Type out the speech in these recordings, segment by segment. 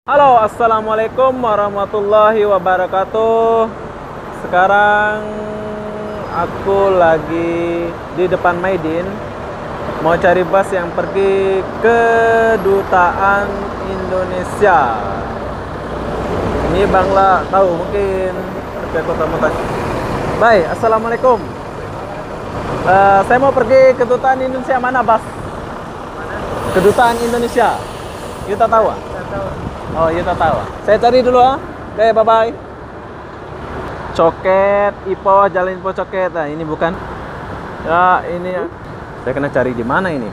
Halo, assalamualaikum warahmatullahi wabarakatuh. Sekarang aku lagi di depan Maidin, mau cari bus yang pergi ke Kedutaan Indonesia. Ini Bangla tahu mungkin ke Kota Mutan. Baik, assalamualaikum. Saya mau pergi ke Kedutaan Indonesia, mana bus? Kedutaan Indonesia. Kita tahu? Oh, iya tahu. Saya cari dulu ah. Oke, bye-bye. Coket, Ipoh, Jalan Ipoh Coket. Nah, ini bukan. Ya, ini ya. Saya kena cari di mana ini?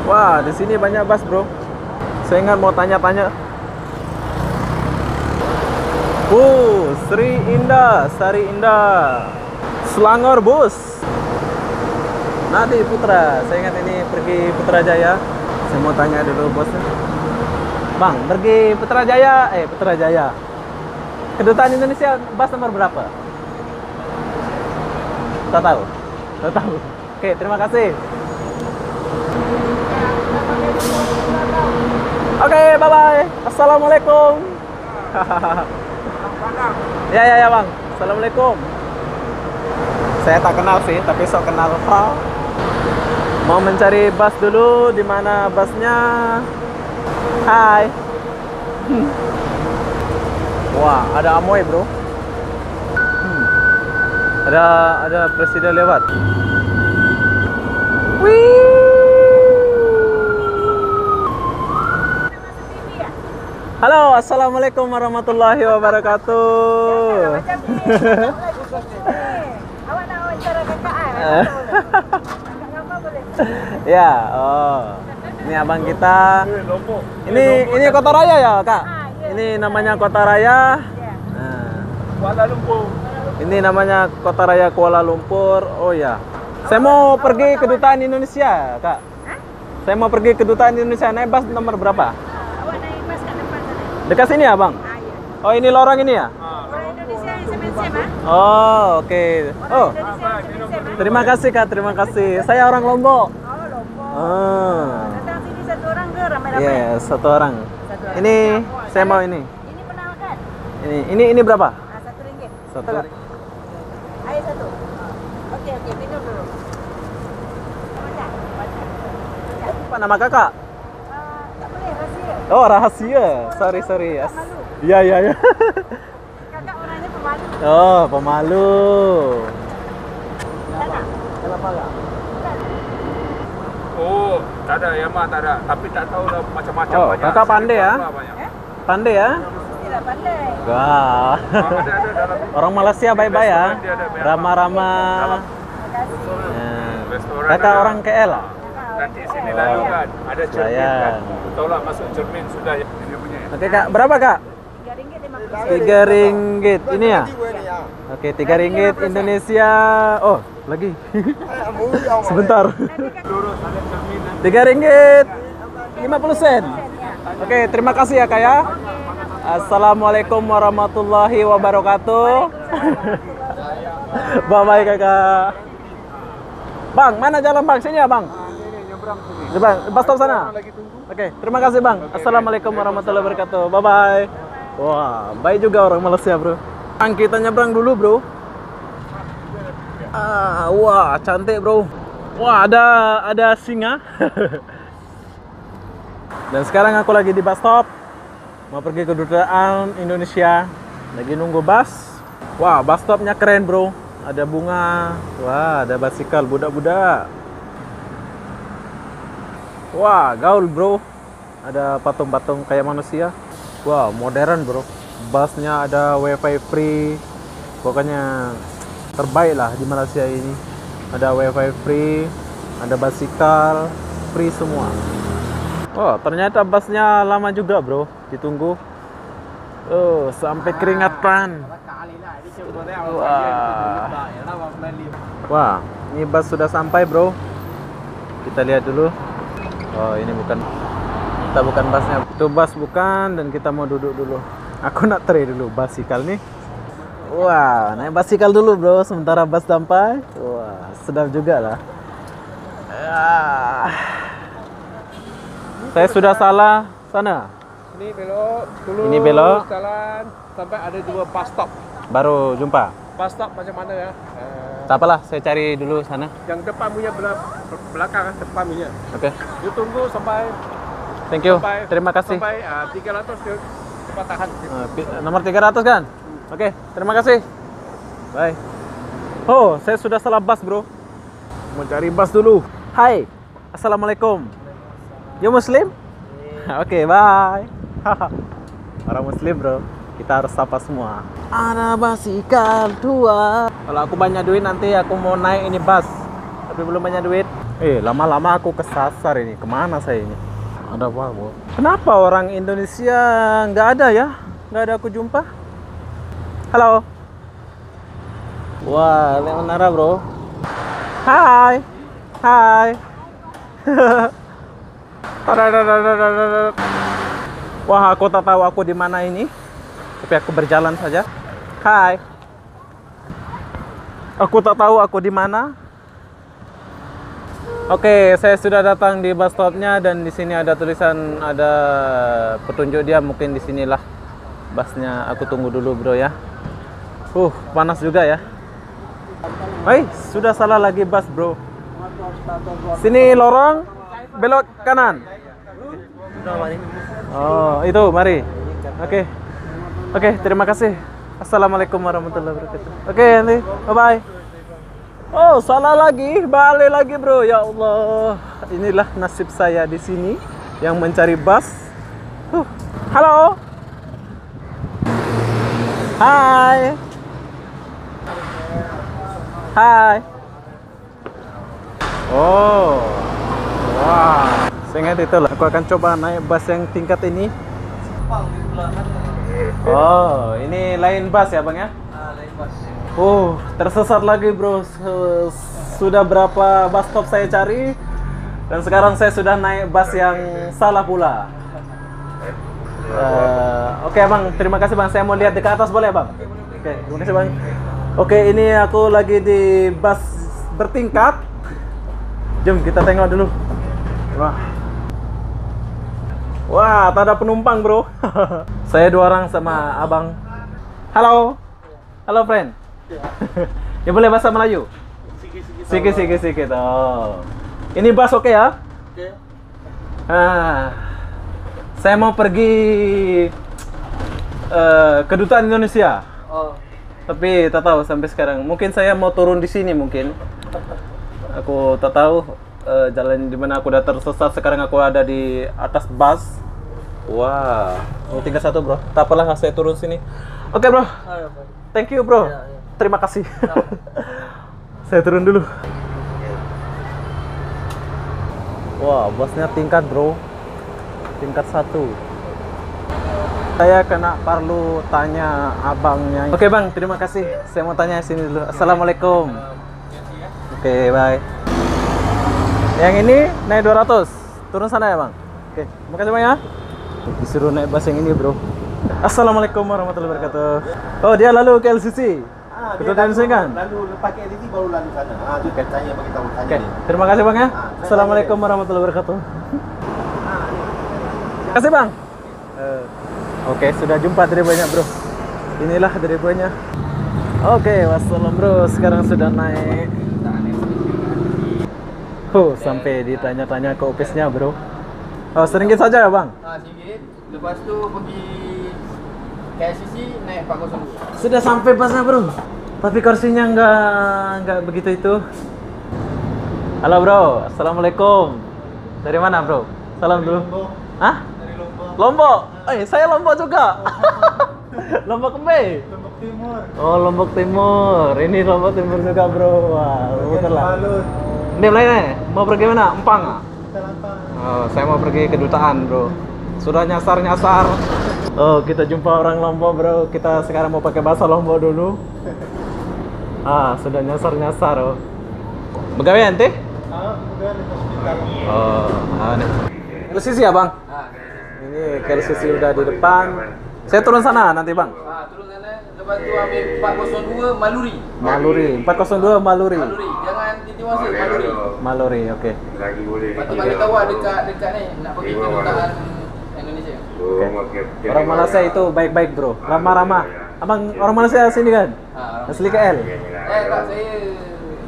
Wah, di sini banyak bus, bro. Saya ingat mau tanya-tanya. Sri Indah, Sari Indah. Selangor bus. Nadi Putra. Saya ingat ini pergi Putrajaya. Saya mau tanya dulu bosnya. Bang, pergi Putrajaya, Putrajaya. Kedutaan Indonesia bus nomor berapa? Tak tahu. Tak tahu. Oke, terima kasih. Oke, bye-bye. Assalamualaikum. Ya, Bang. Assalamualaikum. Saya tak kenal sih, tapi sok kenal. Mau mencari bus dulu, di mana busnya? Hai. Wah, ada Amoy, bro. Ada presiden lewat. Wih. Halo, assalamualaikum warahmatullahi wabarakatuh. Awak nak wawancara kakak Ya, oh. Ini abang kita. Ini Kota Raya ya, Kak? Ini namanya Kota Raya. Nah. Kuala Lumpur. Ini namanya Kota Raya Kuala Lumpur. Oh ya. Saya mau pergi ke Kedutaan Indonesia, Kak. Saya mau pergi ke Kedutaan Indonesia. Naik bus nomor berapa? Awak naik bus kat depan sana. Dekat sini ya, Bang? Ya. Oh, ini lorong ini ya? Orang Indonesia yang semen-sem, Oh, oke. Oh, Indonesia yang semen-sem, terima kasih, Kak. Terima kasih. Saya orang Lombok. Lombok. Oh. Datang sini satu orang ke ramai-ramai? Iya, satu orang. Satu orang. Ini saya mau ini. Ini penalkan. Ini berapa? RM1. Satu. Ayo satu. Oke, minum dulu. Baca. Apa nama kakak? Tak boleh, rahsia. Oh, rahasia. Sorry. Tak malu. Iya. Kakak orangnya pemalu. Oh, pemalu. Tak nak? Kenapa enggak? Oh, tak ada Yamaha, tak ada. Tapi tak tahu lah macam-macam Oh, banyak. kakak pandai ya? Banyak. Pandai ya? Mestilah pandai. Wah. Ada dalam Orang Malaysia baik-baik ya. Restoran dia ada banyak. Ramah-ramah. Terima kasih. Nah. restoran. Kakak ada. orang KL lah? Nanti sini Oh. lalu kan ada cermin Sayang. kan. Tolak masuk cermin sudah ya. Ini punya. Oke, Kak. Berapa, Kak? RM3.50. RM3 ini ya? Oke, RM3 Indonesia. Oh, lagi. Sebentar. Lurus ada cermin nanti. RM3.50. Oke, terima kasih ya, Kak ya. Assalamualaikum warahmatullahi wabarakatuh. Bye-bye, Kakak. Bang, mana jalan, Bang? Sini ya, Bang. Di Bang, bus stop sana. Oke, terima kasih, Bang. Assalamualaikum warahmatullahi wabarakatuh. Bye-bye. Wah, baik juga orang Malaysia, bro. Bang, kita nyebrang dulu, bro. Wah, cantik, bro. Wah, ada singa. Dan sekarang aku lagi di bus stop. Mau pergi ke Kedutaan Indonesia. Lagi nunggu bus. Wah, bus stopnya keren, bro. Ada bunga. Wah, ada basikal budak-budak. Wah, gaul, bro. Ada patung-patung kayak manusia. Wah, modern, bro. Busnya ada wifi free. Pokoknya terbaik lah di Malaysia ini. Ada wifi free, ada basikal free semua. Oh, ternyata busnya lama juga, bro. Ditunggu. Oh, sampai keringatan. Wah, ini bus sudah sampai, bro. Kita lihat dulu. Oh, ini bukan. Kita bukan busnya. Itu bus bukan, dan kita mau duduk dulu. Aku nak try dulu basikal nih. Wah, naik basikal dulu, bro. Sementara bus sampai. Wah, sedap juga lah. Saya sudah salah sana. Ini belok, terus Ini belok. jalan sampai ada 2 bus stop. Baru jumpa. Bus stop macam mana ya? Tak apalah, saya cari dulu sana. Yang depan punya belakang, depan punya. Oke. You tunggu sampai Thank you. Terima kasih. Sampai 300 dia cepat tahan. Nomor 300 kan? Oke, terima kasih. Bye. Oh, saya sudah salah bus, bro. Mau cari bus dulu. Hai. Assalamualaikum. You Muslim? Oke, bye. Orang Muslim, bro. Kita harus sapa semua. Ada basikal tua. Kalau aku banyak duit nanti aku mau naik ini bus. Tapi belum banyak duit. Lama-lama aku kesasar ini. Kemana saya ini? Ada apa, bro? Kenapa orang Indonesia nggak ada ya? Nggak ada aku jumpa. Halo. Wah, Leonara, bro. Hai. Hai. Wah, aku tak tahu aku di mana ini. Tapi aku berjalan saja. Hai. Aku tak tahu aku di mana. Oke, saya sudah datang di bus stopnya dan di sini ada tulisan, ada petunjuk dia, mungkin di sinilah busnya. Aku tunggu dulu, bro ya. Panas juga ya. Sudah salah lagi bus, bro. Sini lorong, belok kanan. Oh, itu, mari. Oke, terima kasih. Assalamualaikum warahmatullahi wabarakatuh. Oke, nanti, bye-bye. Oh, salah lagi, balik lagi, bro. Ya Allah, inilah nasib saya di sini yang mencari bus. Halo. Hai. Hai. Oh. Wah. Saya ingat itu lah. Aku akan coba naik bus yang tingkat ini. Oh, ini lain bus ya, Bang ya? Lain bus. Tersesat lagi, bro. Sudah berapa bus stop saya cari dan sekarang saya sudah naik bus yang salah pula. Oke, Bang, terima kasih, Bang. Saya mau lihat di ke atas, boleh, Bang? Oke, terima kasih, Bang. Oke, ini aku lagi di bus bertingkat. Jom kita tengok dulu. Wah, tak ada penumpang, bro. Saya 2 orang sama abang. Halo. Halo, friend. Ya, boleh bahasa Melayu? Sikit. Oh. Ini bus oke ya? Oke. Saya mau pergi kedutaan Indonesia. Oh. Tapi tak tahu sampai sekarang. Mungkin saya mau turun di sini mungkin. Aku tak tahu jalan di mana. Aku udah tersesat. Sekarang aku ada di atas bus. Wah, ini 31, bro. Tak apalah, saya turun sini. Oke, bro. Thank you, bro. Ya. Terima kasih. Saya turun dulu. Wah, busnya tingkat, bro. Tingkat 1. Saya perlu tanya abangnya. Oke, Bang, terima kasih. Saya mau tanya sini dulu. Assalamualaikum. Oke, bye. Yang ini naik 200. Turun sana ya, Bang? Oke, terima kasih, Bang ya. Disuruh naik bus yang ini, bro. Assalamualaikum warahmatullahi wabarakatuh. Oh, dia lalu ke LCC. Kedutaan Indonesia kan? Lalu pakai LCC baru lalu sana. Itu kan tanya bagi tahu tanya. Oke, terima kasih, Bang ya. Assalamualaikum warahmatullahi wabarakatuh. Terima kasih, Bang. Oke, sudah jumpa drivernya, bro. Inilah drivernya. Oke, wassalam, bro. Sekarang sudah naik. Sampai ditanya-tanya ke office-nya, bro. Oh, sedikit saja ya, Bang? Sedikit. Lepas tu pergi KLCC naik 402. Sudah sampai busnya, bro. Tapi kursinya nggak begitu itu. Halo, bro. Assalamualaikum. Dari mana, bro? Salam dulu. Hah? Dari Lombok. Lombok. Saya Lombok juga. Lombok Kembe. Lombok Timur. Oh, Lombok Timur. Ini Lombok Timur juga, bro. Wah, betul lah. Ini lainnya. Mau pergi mana? Empang. Oh, saya mau pergi kedutaan, bro. Sudah nyasar-nyasar. Oh, kita jumpa orang Lombok, bro. Kita sekarang mau pakai bahasa Lombok dulu. Sudah nyasar-nyasar, oh. Begawe ente? Bukan di hospital. Oh, nih. LCC ya, Bang? Ini LCC udah di depan. Saya turun sana nanti, Bang. Turun sana. Lepas tu ambil 402 Maluri. Maluri, 402 Maluri. Maluri. Jangan di Tiwasa, Maluri. Maluri, oke. Lepas tu bagi tahu dekat ni nak pergi kedutaan Indonesia. Oke. Orang Malaysia itu baik-baik bro, ramah-ramah. Abang orang Malaysia sini kan? Asli KL? Tak, saya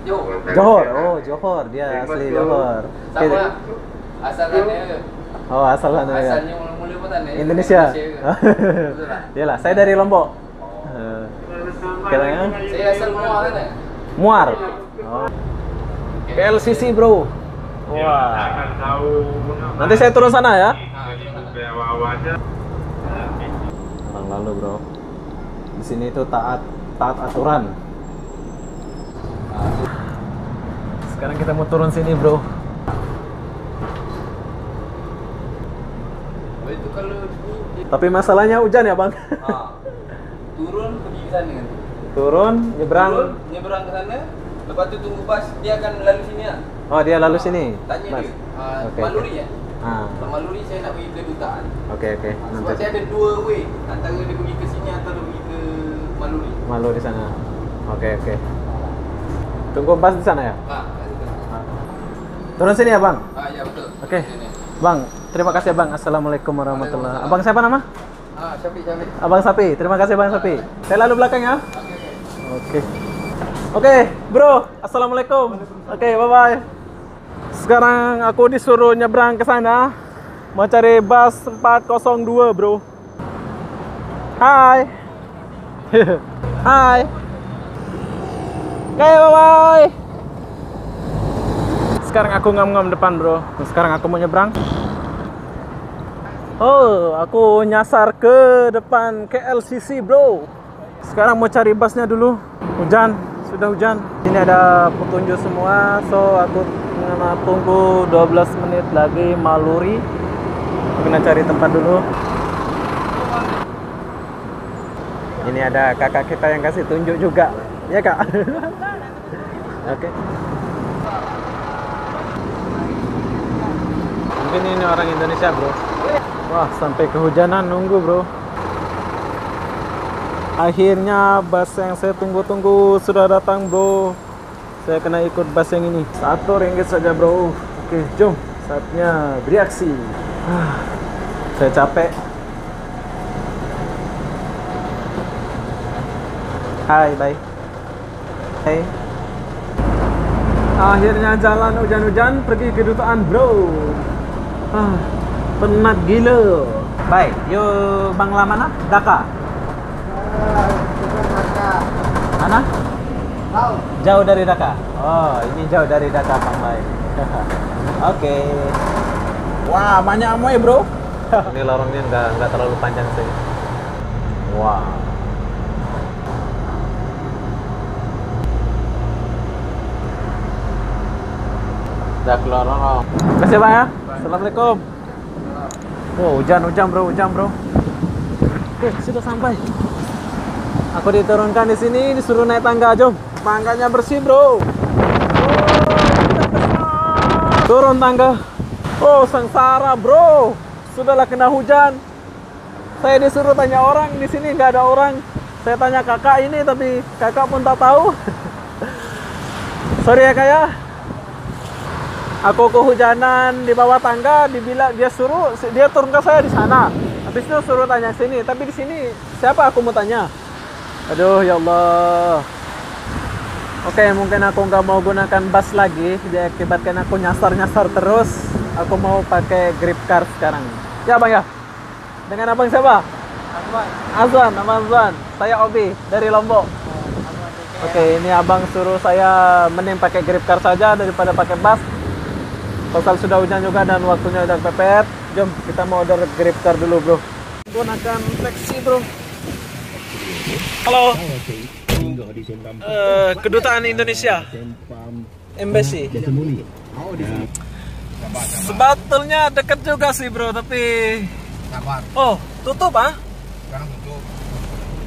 Johor. Johor, oh Johor, dia asli Johor. Sama asalnya. Oh asalnya ya. Asalnya mula-mula pun tak ada. Indonesia. Betul tak? Iyalah, saya dari Lombok. Katanya? Saya asal Muar kan? Muar. Oh. KLCC bro. Wah. Nanti saya turun sana ya. Orang lalu bro. Di sini itu taat aturan. Sekarang kita mau turun sini bro. Itu kalau Tapi masalahnya hujan ya bang. turun pergi ke sana kan? Turun, nyebrang. Turun, nyebrang ke sana. Lepas tu tunggu bas, dia akan lalu sini lah. Oh dia lalu sini. Tanya Bas. dia. Oke. Maluri ya? Ah, Maluri saya nak pergi ke kedutaan. oke. Sebab Nanti saya ada dua way. Antara dia pergi ke sini atau dia pergi ke Maluri. malu di sana. Oke. Tunggu bas di sana ya. Kat situ. Turun sini ya bang. Ya betul. Oke. Sini. Bang, terima kasih bang. Assalamualaikum warahmatullahi wabarakatuh. Abang siapa nama? Syafiq. Abang Sapi. Terima kasih bang Sapi. Saya lalu belakang ya. Okey. Oke, bro. Assalamualaikum. Oke, bye-bye. Sekarang aku disuruh nyebrang ke sana. Mau cari bus 402, bro. Hai. Hai. Oke, bye-bye. Sekarang aku ngam-ngam depan, bro. Sekarang aku mau nyebrang. Oh, aku nyasar ke depan KLCC, bro. Sekarang mau cari busnya dulu. Hujan, sudah hujan. Ini ada petunjuk semua, so aku tunggu 12 menit lagi Maluri. Aku kena cari tempat dulu. Ini ada kakak kita yang kasih tunjuk juga, ya kak. Oke. Mungkin ini orang Indonesia, bro. Wah, sampai kehujanan nunggu, bro. Akhirnya bus yang saya tunggu-tunggu sudah datang, bro. Saya kena ikut bus yang ini. Rp1 saja, bro. Oke, jom. Saatnya bereaksi. Saya capek. Hai, bye. Hai. Akhirnya jalan hujan-hujan pergi ke kedutaan, bro. Penat gila. Baik, yuk Bangla mana? Dhaka. Mana? Jauh dari Dhaka. Oh, ini jauh dari Dhaka, Bang Baik. Oke. Wah, banyak amoy, bro. Ini lorongnya nggak terlalu panjang sih. Wah. Udah keluar lorong. Terima kasih Bang ya. Assalamualaikum. Oh, hujan bro. Oke, sudah sampai. Aku diturunkan di sini, disuruh naik tangga, jom. Tangganya bersih, bro. Turun tangga. Oh, sengsara, bro. Sudahlah kena hujan. Saya disuruh tanya orang, di sini nggak ada orang. Saya tanya kakak ini, tapi kakak pun tak tahu. Sorry ya kak ya. Aku kehujanan di bawah tangga, dia turun ke saya di sana. Habis itu suruh tanya sini, tapi di sini siapa aku mau tanya? Aduh ya Allah. Oke, mungkin aku nggak mau gunakan bus lagi, diakibatkan aku nyasar terus. Aku mau pakai grip car sekarang. Ya bang ya. Dengan abang siapa? Azwan, nama Azwan. Saya Obi dari Lombok. Oke, ini abang suruh saya mending pakai grip car saja daripada pakai bus. Pasal sudah hujan juga dan waktunya udah pepet. Jom kita mau order grip car dulu, bro. Gunakan taksi, bro. Halo. Kedutaan Indonesia. Embassy. Sebetulnya dekat juga sih, bro, tapi oh, tutup ah? Sekarang tutup.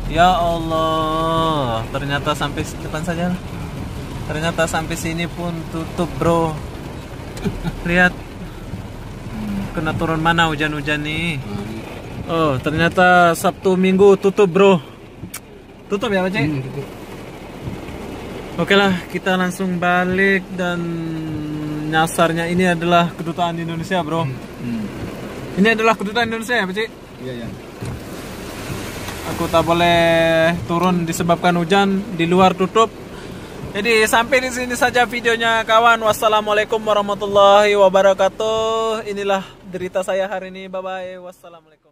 Ya Allah, ternyata sampai depan saja. Ternyata sampai sini pun tutup, bro. Lihat, kena turun mana hujan-hujan nih. Oh, ternyata Sabtu Minggu tutup, bro. Tutup ya, Pak Cik? Oke lah, kita langsung balik dan nyasarnya ini adalah kedutaan Indonesia, bro. Ini adalah kedutaan Indonesia ya, Pak Cik? Iya, ya. Aku tak boleh turun disebabkan hujan, di luar tutup. Jadi sampai di sini saja videonya kawan. Wassalamualaikum warahmatullahi wabarakatuh. Inilah derita saya hari ini. Bye bye. Wassalamualaikum.